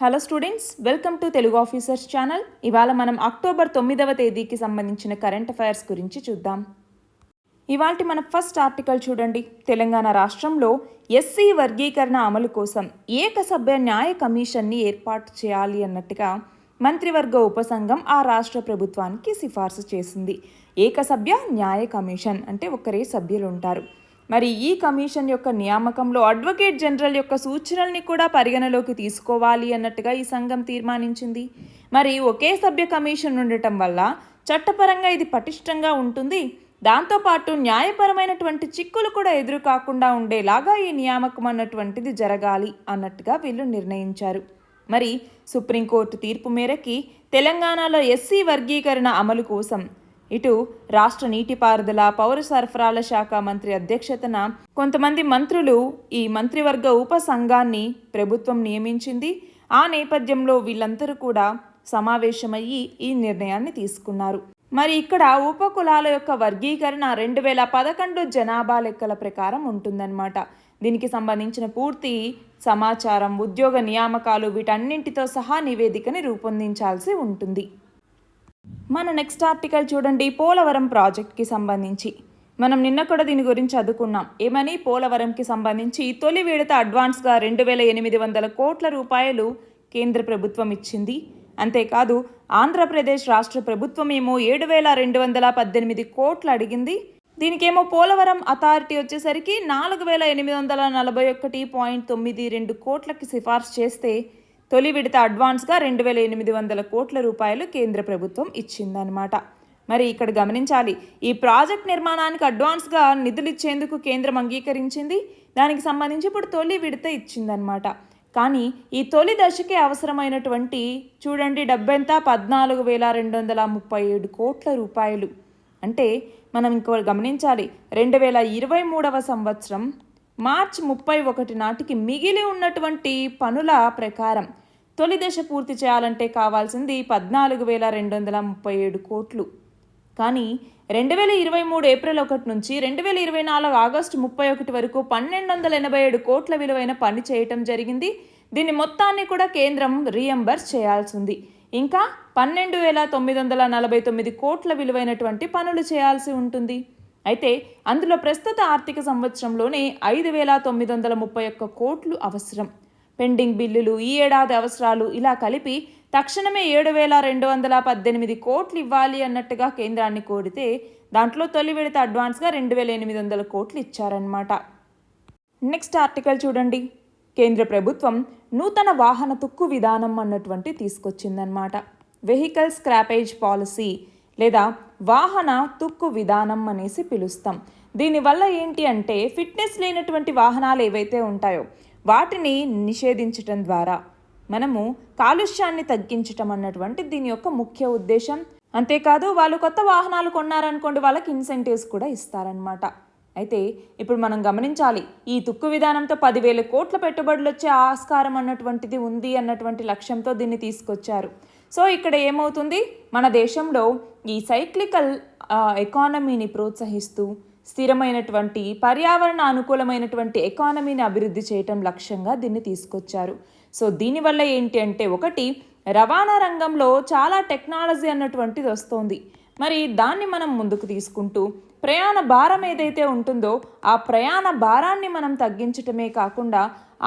Hello students, welcome to Telugu officers channel. ఇవాళ మనం October 9వ తేదీకి సంబంధించిన కరెంట్ అఫైర్స్ గురించి చూద్దాం. ఇవాల్టి మన ఫస్ట్ ఆర్టికల్ చూడండి. తెలంగాణ రాష్ట్రంలో ఎస్సీ వర్గీకరణ అమలు కోసం ఏకసభ్య న్యాయ కమిషన్ని ఏర్పాటు చేయాలి అన్నట్టుగా మంత్రివర్గ ఉపసంఘం ఆ రాష్ట్ర ప్రభుత్వానికి సిఫార్సు చేసింది. ఏకసభ్య న్యాయ కమిషన్ అంటే ఒకరే సభ్యులు ఉంటారు. మరి ఈ కమిషన్ యొక్క నియామకంలో అడ్వకేట్ జనరల్ యొక్క సూచనల్ని కూడా పరిగణలోకి తీసుకోవాలి అన్నట్టుగా ఈ సంఘం తీర్మానించింది. మరి ఒకే సభ్య కమిషన్ ఉండటం వల్ల చట్టపరంగా ఇది పటిష్టంగా ఉంటుంది. దాంతోపాటు న్యాయపరమైనటువంటి చిక్కులు కూడా ఎదురు కాకుండా ఉండేలాగా ఈ నియామకం అన్నటువంటిది జరగాలి అన్నట్టుగా వీళ్ళు నిర్ణయించారు. మరి సుప్రీంకోర్టు తీర్పు మేరకి తెలంగాణలో ఎస్సీ వర్గీకరణ అమలు కోసం ఇటు రాష్ట్ర నీటిపారుదల పౌర సరఫరాల శాఖ మంత్రి అధ్యక్షతన కొంతమంది మంత్రులు ఈ మంత్రివర్గ ఉపసంఘాన్ని ప్రభుత్వం నియమించింది. ఆ నేపథ్యంలో వీళ్ళందరూ కూడా సమావేశమయ్యి ఈ నిర్ణయాన్ని తీసుకున్నారు. మరి ఇక్కడ ఉపకులాల యొక్క వర్గీకరణ 2011 జనాభా లెక్కల ప్రకారం ఉంటుందన్నమాట. దీనికి సంబంధించిన పూర్తి సమాచారం, ఉద్యోగ నియామకాలు వీటన్నింటితో సహా నివేదికని రూపొందించాల్సి ఉంటుంది. మన నెక్స్ట్ ఆర్టికల్ చూడండి. పోలవరం ప్రాజెక్ట్కి సంబంధించి మనం నిన్న కూడా దీని గురించి చదువుకున్నాం. ఏమని, పోలవరంకి సంబంధించి తొలి విడత అడ్వాన్స్గా 2800 కోట్ల రూపాయలు కేంద్ర ప్రభుత్వం ఇచ్చింది. అంతేకాదు ఆంధ్రప్రదేశ్ రాష్ట్ర ప్రభుత్వం ఏమో 7218 కోట్లు అడిగింది. దీనికేమో పోలవరం అథారిటీ వచ్చేసరికి 4841.92 కోట్లకి సిఫార్సు చేస్తే తొలి విడత అడ్వాన్స్గా 2800 కోట్ల రూపాయలు కేంద్ర ప్రభుత్వం ఇచ్చిందనమాట. మరి ఇక్కడ గమనించాలి, ఈ ప్రాజెక్ట్ నిర్మాణానికి అడ్వాన్స్గా నిధులు ఇచ్చేందుకు కేంద్రం అంగీకరించింది. దానికి సంబంధించి ఇప్పుడు తొలి విడత ఇచ్చిందనమాట. కానీ ఈ తొలి దశకే అవసరమైనటువంటి చూడండి డబ్బు ఎంత, 14,237 కోట్ల రూపాయలు. అంటే మనం ఇంకో గమనించాలి, 2023వ సంవత్సరం మార్చి 31 నాటికి మిగిలి ఉన్నటువంటి పనుల ప్రకారం తొలి దశ పూర్తి చేయాలంటే కావాల్సింది 14,237 కోట్లు. కానీ 2023 ఏప్రిల్ 1 నుంచి 2024 ఆగస్టు 31 వరకు 1,287 కోట్ల విలువైన పని చేయటం జరిగింది. దీన్ని మొత్తాన్ని కూడా కేంద్రం రీఎంబర్స్ చేయాల్సి ఉంది. ఇంకా 12,949 కోట్ల విలువైనటువంటి పనులు చేయాల్సి ఉంటుంది. అయితే అందులో ప్రస్తుత ఆర్థిక సంవత్సరంలోనే 5,931 కోట్లు అవసరం. పెండింగ్ బిల్లులు, ఈ ఏడాది అవసరాలు ఇలా కలిపి తక్షణమే 7,218 కోట్లు ఇవ్వాలి అన్నట్టుగా కేంద్రాన్ని కోరితే దాంట్లో తొలి విడత అడ్వాన్స్గా 2,800 కోట్లు ఇచ్చారన్నమాట. నెక్స్ట్ ఆర్టికల్ చూడండి. కేంద్ర ప్రభుత్వం నూతన వాహన తుక్కు విధానం అన్నటువంటి తీసుకొచ్చిందన్నమాట. వెహికల్ స్క్రాపేజ్ పాలసీ లేదా వాహన తుక్కు విధానం అనేసి పిలుస్తాం. దీనివల్ల ఏంటి అంటే ఫిట్నెస్ లేనటువంటి వాహనాలు ఏవైతే ఉంటాయో వాటిని నిషేధించటం ద్వారా మనము కాలుష్యాన్ని తగ్గించటం అన్నటువంటి దీని యొక్క ముఖ్య ఉద్దేశం. అంతేకాదు వాళ్ళు కొత్త వాహనాలు కొన్నారనుకోండి, వాళ్ళకి ఇన్సెంటివ్స్ కూడా ఇస్తారనమాట. అయితే ఇప్పుడు మనం గమనించాలి, ఈ తుక్కు విధానంతో 10,000 కోట్ల పెట్టుబడులు వచ్చే ఆస్కారం అన్నటువంటిది ఉంది అన్నటువంటి లక్ష్యంతో దీన్ని తీసుకొచ్చారు. సో ఇక్కడ ఏమవుతుంది, మన దేశంలో ఈ సైక్లికల్ ఎకానమీని ప్రోత్సహిస్తూ స్థిరమైనటువంటి పర్యావరణ అనుకూలమైనటువంటి ఎకానమీని అభివృద్ధి చేయటం లక్ష్యంగా దీన్ని తీసుకొచ్చారు. సో దీనివల్ల ఏంటి అంటే, ఒకటి రవాణా రంగంలో చాలా టెక్నాలజీ అన్నటువంటిది వస్తుంది. మరి దాన్ని మనం ముందుకు తీసుకుంటూ ప్రయాణ భారం ఏదైతే ఉంటుందో ఆ ప్రయాణ భారాన్ని మనం తగ్గించటమే కాకుండా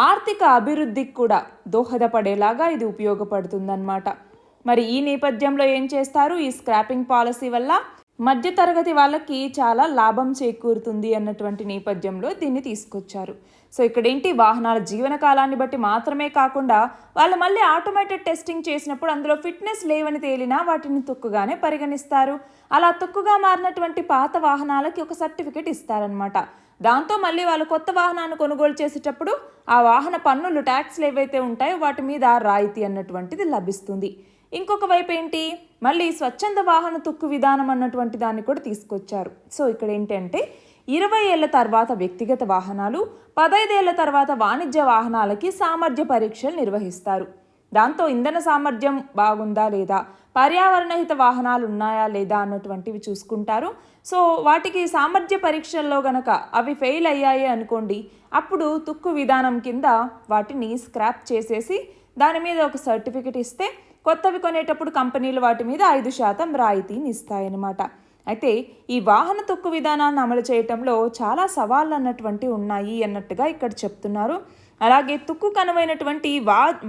ఆర్థిక అభివృద్ధికి కూడా దోహదపడేలాగా ఇది ఉపయోగపడుతుందన్నమాట. మరి ఈ నేపథ్యంలో ఏం చేస్తారు, ఈ స్క్రాపింగ్ పాలసీ వల్ల మధ్యతరగతి వాళ్ళకి చాలా లాభం చేకూరుతుంది అన్నటువంటి నేపథ్యంలో దీన్ని తీసుకొచ్చారు. సో ఇక్కడ ఏంటి, వాహనాల జీవన కాలాన్ని బట్టి మాత్రమే కాకుండా వాళ్ళు మళ్ళీ ఆటోమేటెడ్ టెస్టింగ్ చేసినప్పుడు అందులో ఫిట్నెస్ లేవని తేలినా వాటిని తుక్కుగానే పరిగణిస్తారు. అలా తుక్కుగా మారినటువంటి పాత వాహనాలకి ఒక సర్టిఫికెట్ ఇస్తారనమాట. దాంతో మళ్ళీ వాళ్ళు కొత్త వాహనాన్ని కొనుగోలు చేసేటప్పుడు ఆ వాహన పన్నులు, ట్యాక్స్లు ఏవైతే ఉంటాయో వాటి మీద రాయితీ అన్నటువంటిది లభిస్తుంది. ఇంకొక వైపు ఏంటి, మళ్ళీ స్వచ్ఛంద వాహన తుక్కు విధానం అన్నటువంటి దాన్ని కూడా తీసుకొచ్చారు. సో ఇక్కడ ఏంటంటే 20 ఏళ్ల తర్వాత వ్యక్తిగత వాహనాలు, 15 ఏళ్ల తర్వాత వాణిజ్య వాహనాలకి సామర్థ్య పరీక్షలు నిర్వహిస్తారు. దాంతో ఇంధన సామర్థ్యం బాగుందా లేదా, పర్యావరణహిత వాహనాలు ఉన్నాయా లేదా అన్నటువంటివి చూసుకుంటారు. సో వాటికి సామర్థ్య పరీక్షల్లో గనక అవి ఫెయిల్ అయ్యాయి అనుకోండి, అప్పుడు తుక్కు విధానం కింద వాటిని స్క్రాప్ చేసేసి దాని మీద ఒక సర్టిఫికెట్ ఇస్తే కొత్తవి కొనేటప్పుడు కంపెనీలు వాటి మీద 5% రాయితీని ఇస్తాయన్నమాట. అయితే ఈ వాహన తొక్కు విధానాన్ని అమలు చేయటంలో చాలా సవాళ్ళు అన్నటువంటి ఉన్నాయి అన్నట్టుగా ఇక్కడ చెప్తున్నారు. అలాగే తుక్కు కనువైనటువంటి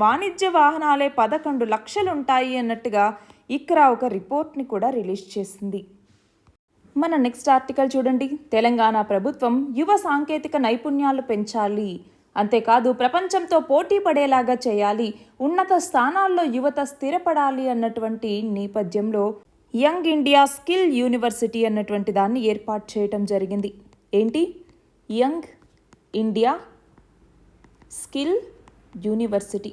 వాణిజ్య వాహనాలే 11 లక్షలు ఉంటాయి అన్నట్టుగా ఇక్రా ఒక రిపోర్ట్ని కూడా రిలీజ్ చేసింది. మన నెక్స్ట్ ఆర్టికల్ చూడండి. తెలంగాణ ప్రభుత్వం యువ సాంకేతిక నైపుణ్యాలు పెంచాలి, అంతేకాదు ప్రపంచంతో పోటీ పడేలాగా చేయాలి, ఉన్నత స్థానాల్లో యువత స్థిరపడాలి అన్నటువంటి నేపథ్యంలో యంగ్ ఇండియా స్కిల్ యూనివర్సిటీ అన్నటువంటి దాన్ని ఏర్పాటు చేయటం జరిగింది. ఏంటి? Young India skill university.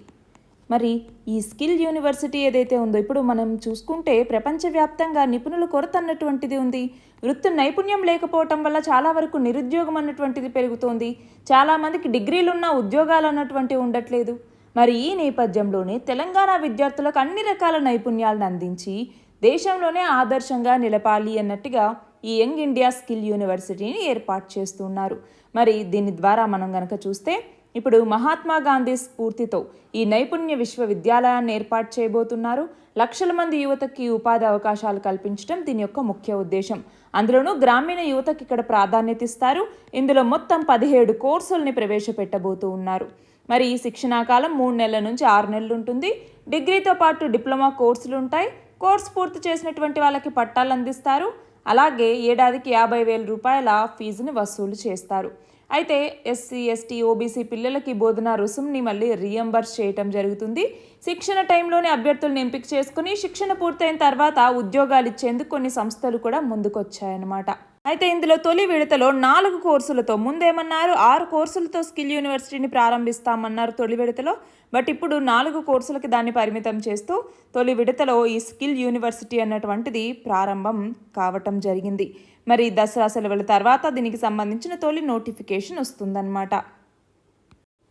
మరి ఈ స్కిల్ యూనివర్సిటీ ఏదైతే ఉందో ఇప్పుడు మనం చూసుకుంటే ప్రపంచవ్యాప్తంగా నిపుణుల కొరత అన్నటువంటిది ఉంది. వృత్తి నైపుణ్యం లేకపోవటం వల్ల చాలా వరకు నిరుద్యోగం అన్నటువంటిది పెరుగుతోంది. చాలామందికి డిగ్రీలున్న ఉద్యోగాలు అన్నటువంటివి ఉండట్లేదు. మరి ఈ నేపథ్యంలోనే తెలంగాణ విద్యార్థులకు అన్ని రకాల నైపుణ్యాలను అందించి దేశంలోనే ఆదర్శంగా నిలపాలి అన్నట్టుగా ఈ యంగ్ ఇండియా స్కిల్ యూనివర్సిటీని ఏర్పాటు చేస్తున్నారు. మరి దీని ద్వారా మనం గనక చూస్తే ఇప్పుడు మహాత్మా గాంధీ స్ఫూర్తితో ఈ నైపుణ్య విశ్వవిద్యాలయాన్ని ఏర్పాటు చేయబోతున్నారు. లక్షల మంది యువతకి ఉపాధి అవకాశాలు కల్పించడం దీని యొక్క ముఖ్య ఉద్దేశం. అందులోనూ గ్రామీణ యువతకి ఇక్కడ ప్రాధాన్యత ఇస్తారు. ఇందులో మొత్తం 17 కోర్సుల్ని ప్రవేశపెట్టబోతూ ఉన్నారు. మరి ఈ శిక్షణా కాలం 3 నెలల నుంచి 6 నెలలు ఉంటుంది. డిగ్రీతో పాటు డిప్లొమా కోర్సులు ఉంటాయి. కోర్సు పూర్తి చేసినటువంటి వాళ్ళకి పట్టాలు అందిస్తారు. అలాగే ఏడాదికి 50,000 రూపాయల ఫీజుని వసూలు చేస్తారు. అయితే ఎస్సీ, ఎస్టీ, ఓబీసీ పిల్లలకి బోధన రుసుంని మళ్ళీ రీఎంబర్స్ చేయటం జరుగుతుంది. శిక్షణ టైంలోనే అభ్యర్థులను ఎంపిక చేసుకుని శిక్షణ పూర్తయిన తర్వాత ఉద్యోగాలు ఇచ్చేందుకు కొన్ని సంస్థలు కూడా ముందుకొచ్చాయన్నమాట. అయితే ఇందులో తొలి విడతలో 4 కోర్సులతో, ముందేమన్నారు 6 కోర్సులతో స్కిల్ యూనివర్సిటీని ప్రారంభిస్తామన్నారు తొలి విడతలో. బట్ ఇప్పుడు 4 కోర్సులకి దాన్ని పరిమితం చేస్తూ తొలి విడతలో ఈ స్కిల్ యూనివర్సిటీ అన్నటువంటిది ప్రారంభం కావటం జరిగింది. మరి దసరా సెలవుల తర్వాత దీనికి సంబంధించిన తొలి నోటిఫికేషన్ వస్తుందన్నమాట.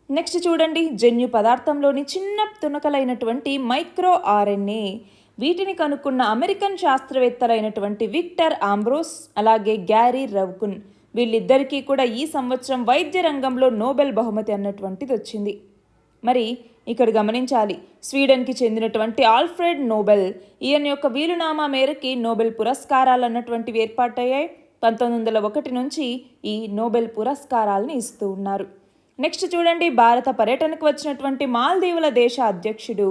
నెక్స్ట్ చూడండి. జన్యు పదార్థంలోని చిన్న తునకలైనటువంటి మైక్రో ఆర్ఎన్ఏ వీటిని కనుక్కున్న అమెరికన్ శాస్త్రవేత్తలైనటువంటి విక్టర్ ఆంబ్రోస్ అలాగే గ్యారీ రవ్కున్ వీళ్ళిద్దరికీ కూడా ఈ సంవత్సరం వైద్య రంగంలో నోబెల్ బహుమతి అన్నటువంటిది వచ్చింది. మరి ఇక్కడ గమనించాలి, స్వీడన్కి చెందినటువంటి ఆల్ఫ్రెడ్ నోబెల్ ఈయన యొక్క వీలునామా మేరకి నోబెల్ పురస్కారాలు అన్నటువంటివి ఏర్పాటయ్యాయి. 1901 నుంచి ఈ నోబెల్ పురస్కారాలను ఇస్తూ ఉన్నారు. నెక్స్ట్ చూడండి. భారత పర్యటనకు వచ్చినటువంటి మాల్దీవుల దేశ అధ్యక్షుడు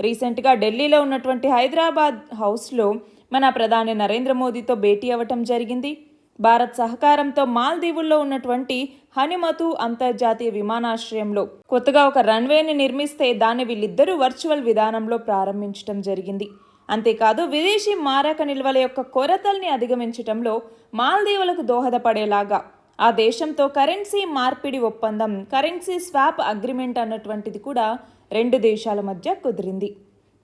రీసెంట్గా ఢిల్లీలో ఉన్నటువంటి హైదరాబాద్ హౌస్లో మన ప్రధాని నరేంద్ర మోదీతో భేటీ అవ్వటం జరిగింది. భారత్ సహకారంతో మాల్దీవుల్లో ఉన్నటువంటి హనుమతు అంతర్జాతీయ విమానాశ్రయంలో కొత్తగా ఒక రన్వేని నిర్మిస్తే దాన్ని వీళ్ళిద్దరూ వర్చువల్ విధానంలో ప్రారంభించడం జరిగింది. అంతేకాదు విదేశీ మారక నిల్వల యొక్క కొరతల్ని అధిగమించడంలో మాల్దీవులకు దోహదపడేలాగా ఆ దేశంతో కరెన్సీ మార్పిడి ఒప్పందం, కరెన్సీ స్వాప్ అగ్రిమెంట్ అన్నటువంటిది కూడా 2 దేశాల మధ్య కుదిరింది.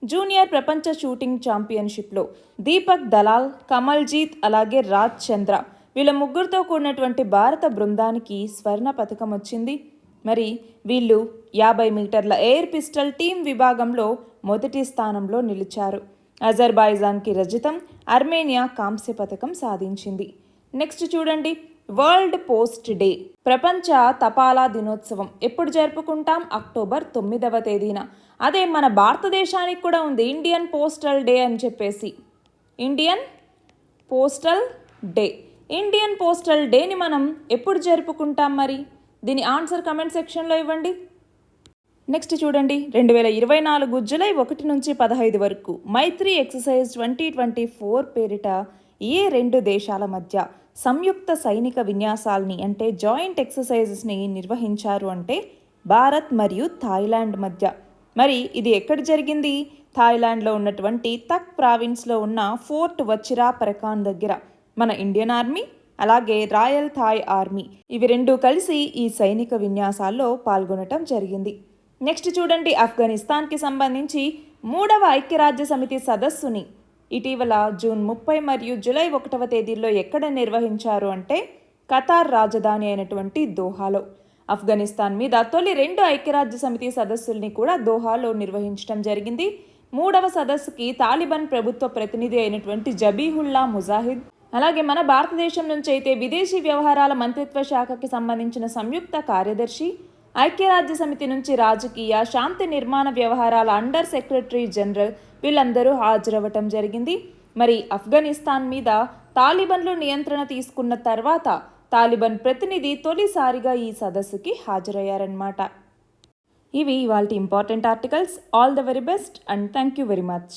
జూనియర్ ప్రపంచ షూటింగ్ ఛాంపియన్షిప్లో దీపక్ దలాల్, కమల్జీత్ అలాగే రాజ్ చంద్ర వీళ్ళ ముగ్గురితో కూడినటువంటి భారత బృందానికి స్వర్ణ పథకం వచ్చింది. మరి వీళ్ళు 50 మీటర్ల ఎయిర్ పిస్టల్ టీం విభాగంలో మొదటి స్థానంలో నిలిచారు. అజర్బైజాన్కి రజతం, అర్మేనియా కాంస్య పథకం సాధించింది. నెక్స్ట్ చూడండి. వరల్డ్ పోస్ట్ డే, ప్రపంచ తపాలా దినోత్సవం ఎప్పుడు జరుపుకుంటాం? అక్టోబర్ 9వ తేదీన. అదే మన భారతదేశానికి కూడా ఉంది ఇండియన్ పోస్టల్ డే అని చెప్పేసి. Indian postal day. Indian postal డేని మనం ఎప్పుడు జరుపుకుంటాం? మరి దీని ఆన్సర్ కమెంట్ సెక్షన్లో ఇవ్వండి. నెక్స్ట్ చూడండి. 2024 జూలై 1 నుంచి 15 వరకు మైత్రి ఎక్సర్సైజ్ 2024 పేరిట ఏ 2 దేశాల మధ్య సంయుక్త సైనిక విన్యాసాల్ని అంటే జాయింట్ ఎక్సర్సైజెస్ని నిర్వహించారు అంటే భారత్ మరియు థాయిలాండ్ మధ్య. మరి ఇది ఎక్కడ జరిగింది? థాయిలాండ్లో ఉన్నటువంటి తక్ ప్రావిన్స్లో ఉన్న ఫోర్ట్ వచిరా పరకాన్ దగ్గర మన ఇండియన్ ఆర్మీ అలాగే రాయల్ థాయ్ ఆర్మీ ఇవి 2 కలిసి ఈ సైనిక విన్యాసాల్లో పాల్గొనటం జరిగింది. నెక్స్ట్ చూడండి. ఆఫ్ఘనిస్తాన్కి సంబంధించి 3వ ఐక్యరాజ్య సమితి సదస్సుని ఇటీవల జూన్ 30 మరియు జూలై 1వ తేదీల్లో ఎక్కడ నిర్వహించారు అంటే ఖతార్ రాజధాని అయినటువంటి దోహాలో. ఆఫ్ఘనిస్తాన్ మీద తొలి 2 ఐక్యరాజ్య సమితి సదస్సుల్ని కూడా దోహాలో నిర్వహించడం జరిగింది. 3వ సదస్సుకి తాలిబాన్ ప్రభుత్వ ప్రతినిధి అయినటువంటి జబీహుల్లా ముజాహిద్ అలాగే మన భారతదేశం నుంచి అయితే విదేశీ వ్యవహారాల మంత్రిత్వ శాఖకి సంబంధించిన సంయుక్త కార్యదర్శి ఐక్యరాజ్య సమితి నుంచి రాజకీయ శాంతి నిర్మాణ వ్యవహారాల అండర్ సెక్రటరీ జనరల్ వీళ్ళందరూ హాజరవ్వటం జరిగింది. మరి ఆఫ్ఘనిస్తాన్ మీద తాలిబన్లు నియంత్రణ తీసుకున్న తర్వాత తాలిబాన్ ప్రతినిధి తొలిసారిగా ఈ సదస్సుకి హాజరయ్యారన్నమాట. ఇవి ఇవాల్టి important articles. All the very best and thank you very much.